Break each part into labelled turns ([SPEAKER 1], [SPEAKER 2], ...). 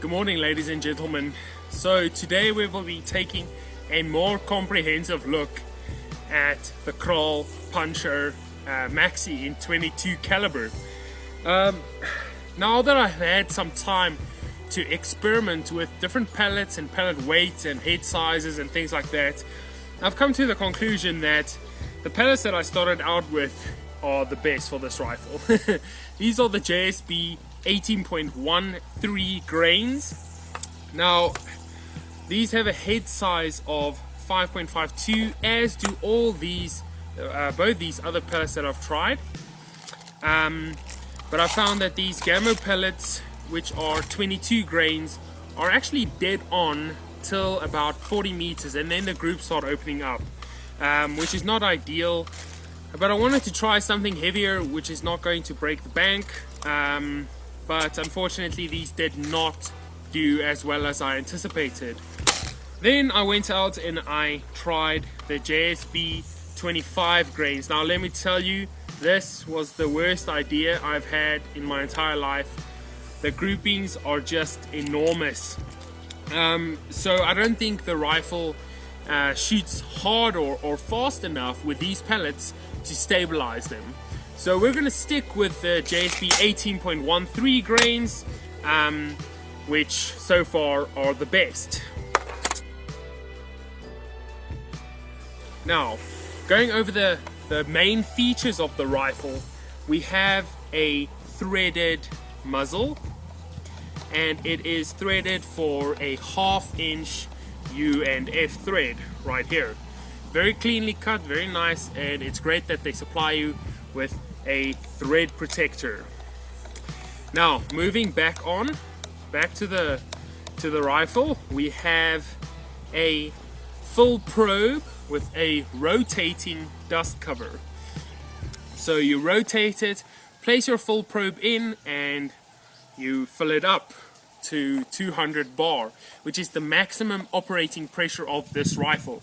[SPEAKER 1] Good morning, ladies and gentlemen. So today we will be taking a more comprehensive look at the Kral Puncher MAXI in 22 caliber. Now that I've had some time to experiment with different pellets and pellet weights and head sizes and things like that, I've come to the conclusion that the pellets that I started out with are the best for this rifle. These are the JSB 18.13 grains. Now these have a head size of 5.52, as do all these both these other pellets that I've tried, but I found that these Gamma pellets, which are 22 grains, are actually dead on till about 40 meters, and then the groups start opening up, which is not ideal. But I wanted to try something heavier which is not going to break the bank, but unfortunately these did not do as well as I anticipated. Then I went out and I tried the JSB 25 grains. Now let me tell you, this was the worst idea I've had in my entire life. The groupings are just enormous. So I don't think the rifle shoots hard or fast enough with these pellets to stabilize them. So we're going to stick with the JSB 18.13 grains, which so far are the best. Now, going over the main features of the rifle, we have a threaded muzzle, and it is threaded for a 1/2 inch U&F thread right here. Very cleanly cut, very nice, and it's great that they supply you with a thread protector. Now, moving back to the rifle, we have a full probe with a rotating dust cover. So you rotate it, place your full probe in, and you fill it up to 200 bar, which is the maximum operating pressure of this rifle,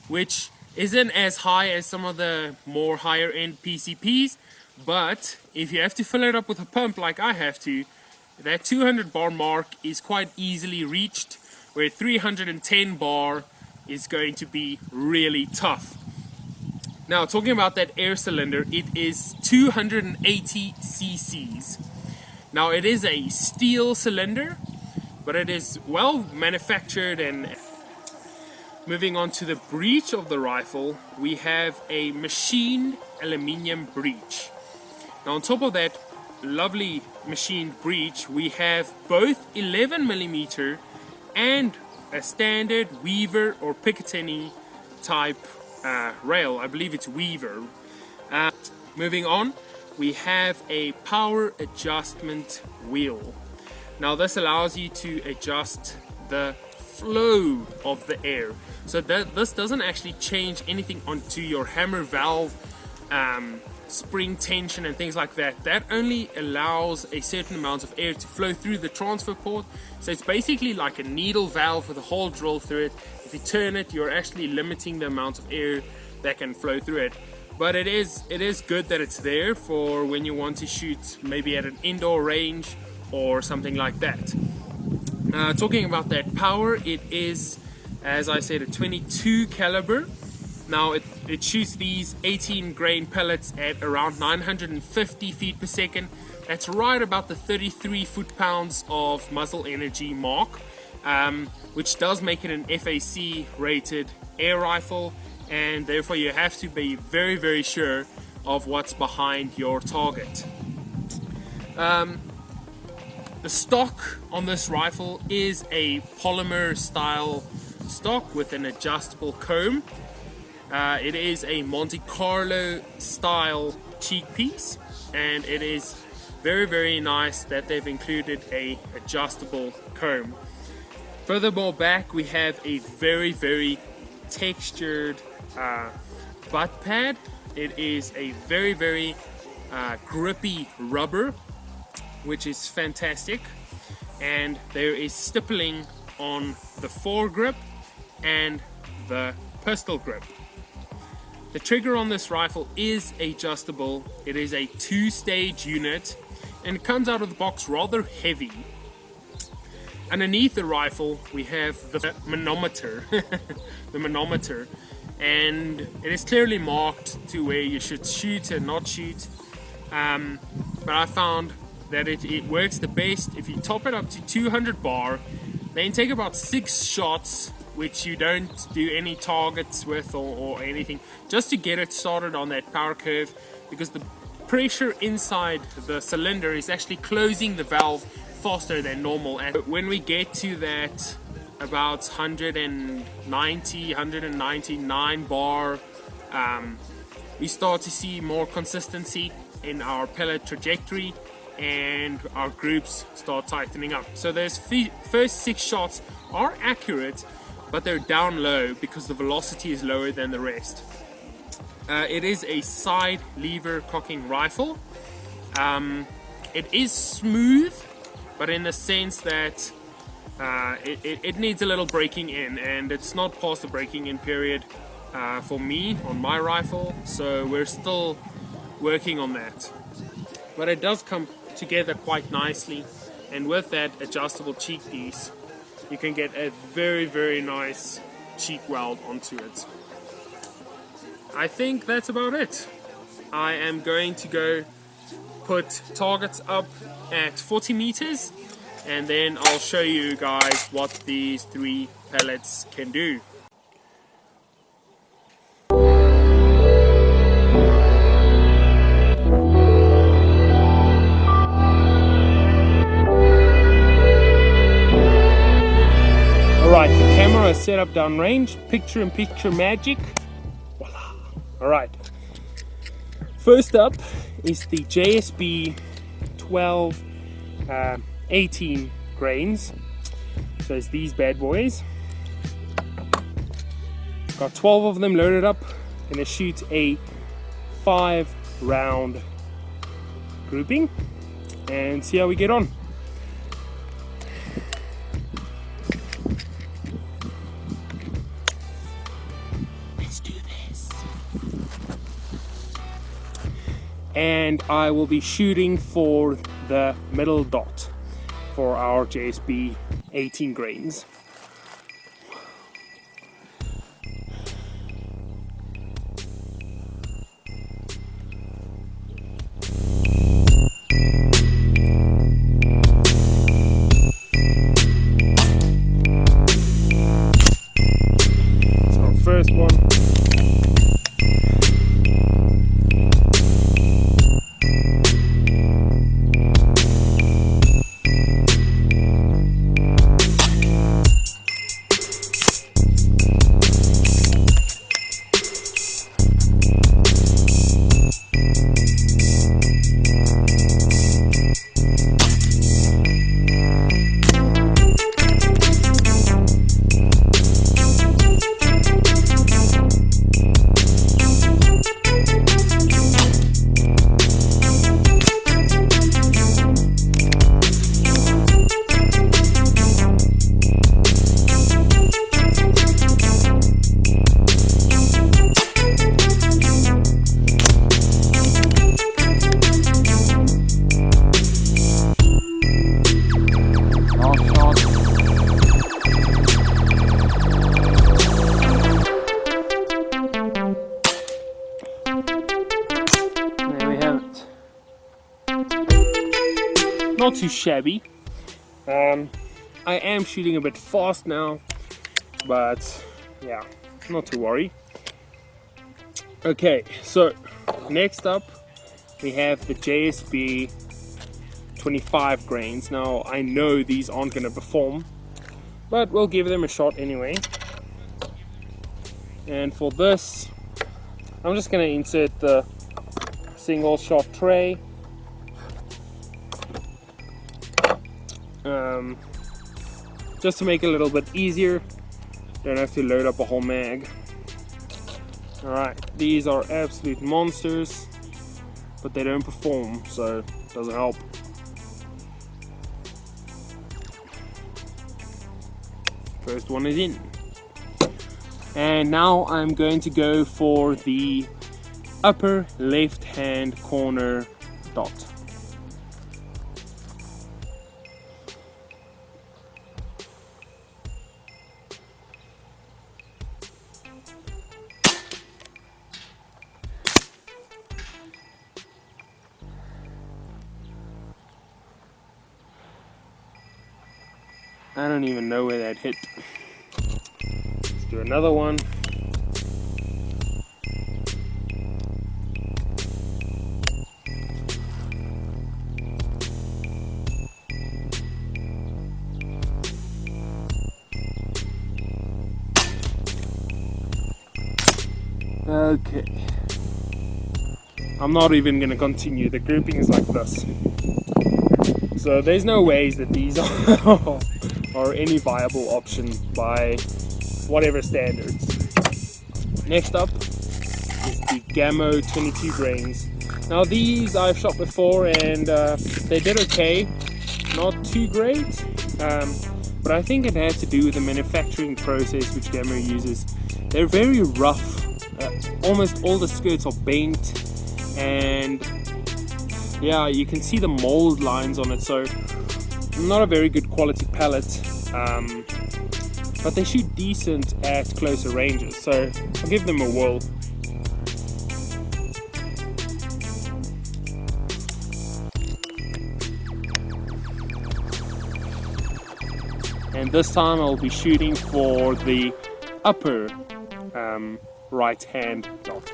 [SPEAKER 1] which isn't as high as some of the more higher end PCPs, but if you have to fill it up with a pump like I have to, that 200 bar mark is quite easily reached, where 310 bar is going to be really tough. Now, talking about that air cylinder, it is 280 cc's. Now, it is a steel cylinder, but it is well manufactured. And moving on to the breech of the rifle, we have a machined aluminium breech. Now, on top of that lovely machined breech, we have both 11mm and a standard Weaver or Picatinny type rail. I believe it's Weaver. Moving on, we have a power adjustment wheel. Now this allows you to adjust the flow of the air, so that this doesn't actually change anything onto your hammer valve, spring tension and things like that. That only allows a certain amount of air to flow through the transfer port. So it's basically like a needle valve with a hole drilled through it. If you turn it, you're actually limiting the amount of air that can flow through it. But it is good that it's there for when you want to shoot maybe at an indoor range or something like that. Talking about that power, it is, as I said, a 22 caliber. Now it shoots these 18 grain pellets at around 950 feet per second. That's right about the 33 foot-pounds of muzzle energy mark, which does make it an FAC rated air rifle, and therefore you have to be very, very sure of what's behind your target. The stock on this rifle is a polymer style stock with an adjustable comb. It is a Monte Carlo style cheek piece, and it is very, very nice that they've included a adjustable comb. Furthermore, back we have a very, very textured butt pad. It is a very, very grippy rubber, which is fantastic, and there is stippling on the foregrip and the pistol grip. The trigger on this rifle is adjustable. It is a 2-stage unit, and it comes out of the box rather heavy. underneath the rifle we have the manometer, the manometer, and it is clearly marked to where you should shoot and not shoot. But I found that it works the best if you top it up to 200 bar, then take about 6 shots, which you don't do any targets with or anything, just to get it started on that power curve, because the pressure inside the cylinder is actually closing the valve faster than normal. And when we get to that about 199 bar, we start to see more consistency in our pellet trajectory, and our groups start tightening up. So those first 6 shots are accurate, but they're down low because the velocity is lower than the rest. It is a side lever cocking rifle. It is smooth, but in the sense that it needs a little breaking in, and it's not past the breaking in period for me on my rifle, so we're still working on that. But it does come together quite nicely, and with that adjustable cheek piece you can get a very nice cheek weld onto it. I think that's about it. I am going to go put targets up at 40 meters, and then I'll show you guys what these 3 pellets can do. Alright, the camera is set up downrange, picture-in-picture magic. Voila. Alright, first up is the JSB 12 18 grains. So it's these bad boys. Got 12 of them loaded up. Gonna shoot a 5 round grouping and see how we get on. Let's do this. And I will be shooting for the middle dot for our JSB 18 grains. So first one. Not too shabby. I am shooting a bit fast now, but yeah, not to worry. Okay, so next up we have the JSB 25 grains. Now I know these aren't going to perform, but we'll give them a shot anyway. And for this, I'm just going to insert the single shot tray. Just to make it a little bit easier, don't have to load up a whole mag. Alright, these are absolute monsters, but they don't perform, so it doesn't help. First one is in. And now I'm going to go for the upper left hand corner dot. I don't even know where that hit. Let's do another one. Okay. I'm not even going to continue. The grouping is like this. So there's no ways that these are any viable option by whatever standards. Next up is the Gammo 22 grains. Now these I've shot before and they did okay. Not too great. But I think it has to do with the manufacturing process which Gammo uses. They're very rough. Almost all the skirts are bent, and yeah, you can see the mold lines on it, so not a very good quality pellet, but they shoot decent at closer ranges, so I'll give them a whirl. And this time I'll be shooting for the upper right hand dot.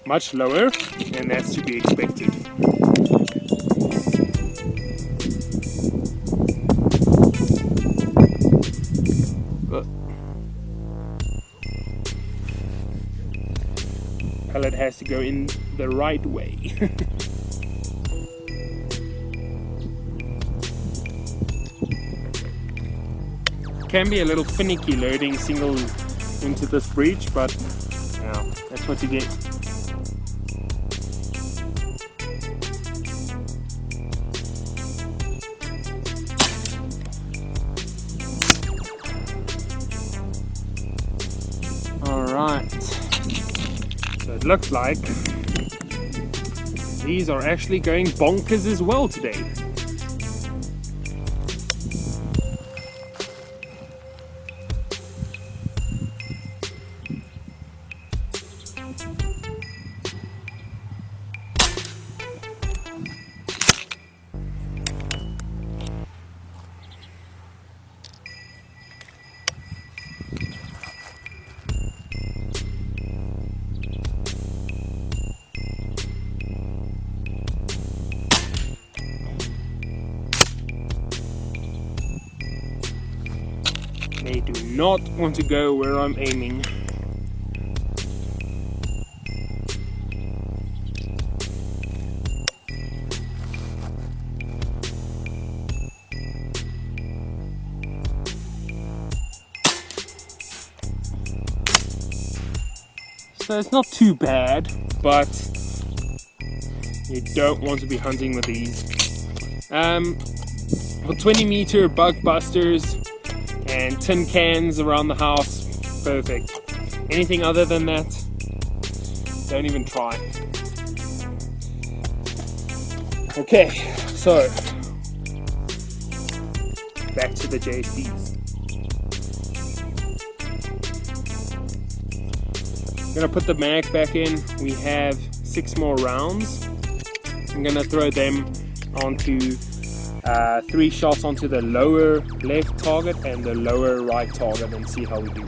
[SPEAKER 1] Much lower, and that's to be expected. Pellet has to go in the right way. Can be a little finicky loading single into this breech, but yeah, that's what you get. Alright, so it looks like these are actually going bonkers as well today. They do not want to go where I'm aiming. So it's not too bad, but you don't want to be hunting with these. For 20-meter bug busters and tin cans around the house, perfect. Anything other than that, don't even try. Okay, so back to the JSPs. I'm gonna put the mag back in. We have 6 more rounds. I'm gonna throw them onto 3 shots onto the lower left target and the lower right target and see how we do.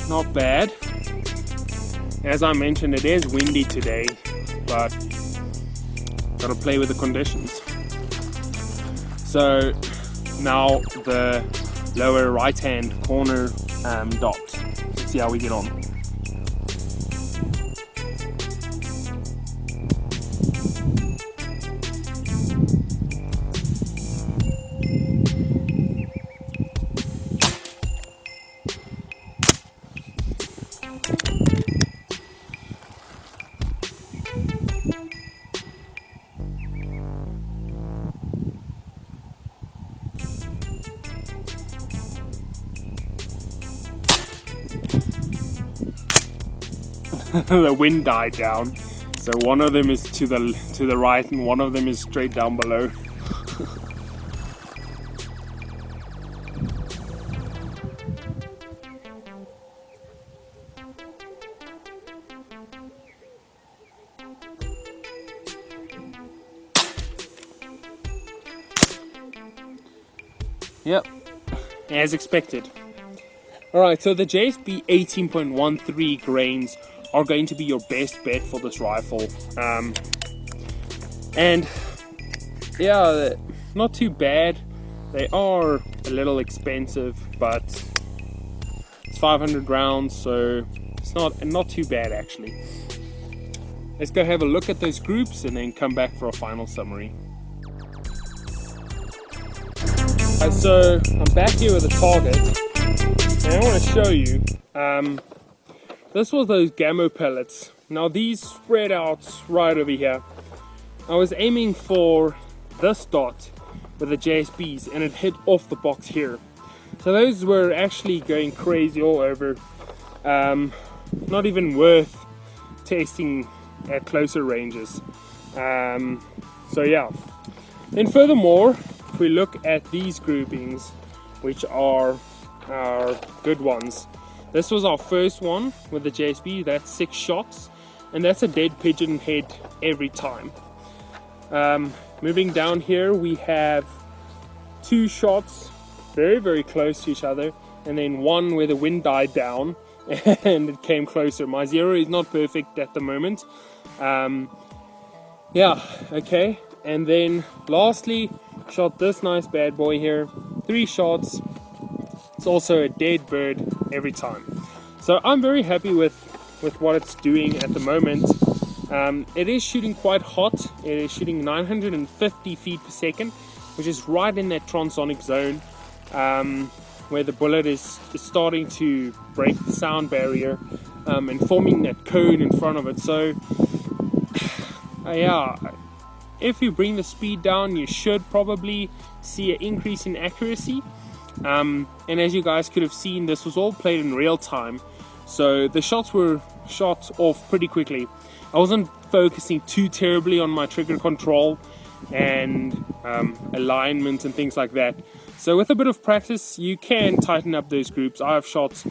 [SPEAKER 1] Not bad. As I mentioned, it is windy today, but gotta play with the conditions. So now the lower right hand corner dot. Let's see how we get on. The wind died down, so one of them is to the right and one of them is straight down below. Yep, as expected. Alright, so the JSB 18.13 grains are going to be your best bet for this rifle. And yeah, not too bad. They are a little expensive, but it's 500 rounds, so it's not too bad actually. Let's go have a look at those groups and then come back for a final summary. So I'm back here with a target, and I want to show you. This was those Gamma pellets. Now these spread out right over here. I was aiming for this dot with the JSBs and it hit off the box here. So those were actually going crazy all over. Not even worth testing at closer ranges. So yeah. Then furthermore, if we look at these groupings, which are our good ones. This was our first one with the JSB, that's 6 shots, and that's a dead pigeon head every time. Moving down here, we have 2 shots very close to each other, and then one where the wind died down and it came closer. My zero is not perfect at the moment. Yeah, okay. And then lastly, shot this nice bad boy here, 3 shots. It's also a dead bird every time. So I'm very happy with what it's doing at the moment. It is shooting quite hot. It is shooting 950 feet per second, which is right in that transonic zone, where the bullet is starting to break the sound barrier and forming that cone in front of it. So yeah, if you bring the speed down, you should probably see an increase in accuracy. And as you guys could have seen, this was all played in real time, so the shots were shot off pretty quickly. I wasn't focusing too terribly on my trigger control and alignment and things like that. So with a bit of practice, you can tighten up those groups. I have shot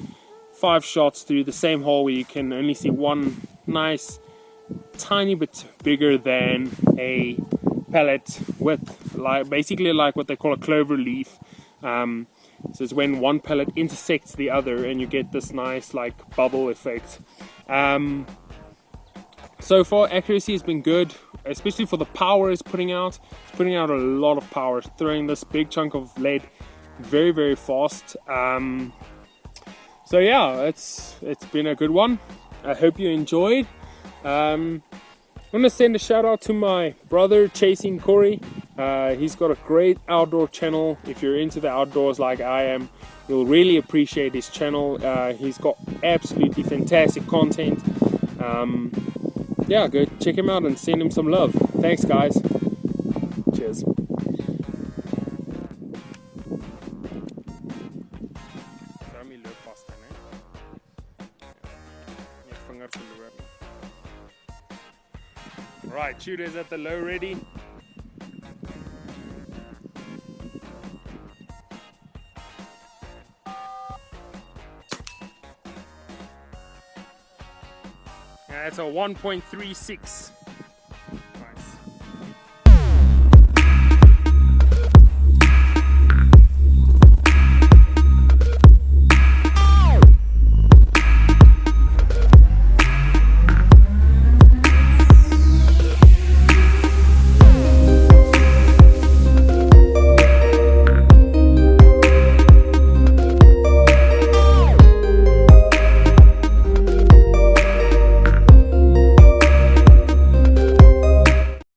[SPEAKER 1] 5 shots through the same hole where you can only see one nice tiny bit bigger than a pellet with basically like what they call a clover leaf. So it's when one pellet intersects the other and you get this nice like bubble effect. So far accuracy has been good, especially for the power it's putting out. It's putting out a lot of power, throwing this big chunk of lead very fast. So yeah, it's been a good one. I hope you enjoyed. I'm gonna send a shout out to my brother Chasing Corey. He's got a great outdoor channel. If you're into the outdoors like I am, you'll really appreciate his channel. He's got absolutely fantastic content. Yeah, go check him out and send him some love. Thanks guys. Cheers. Right, shooters at the low ready. That's a 1.36.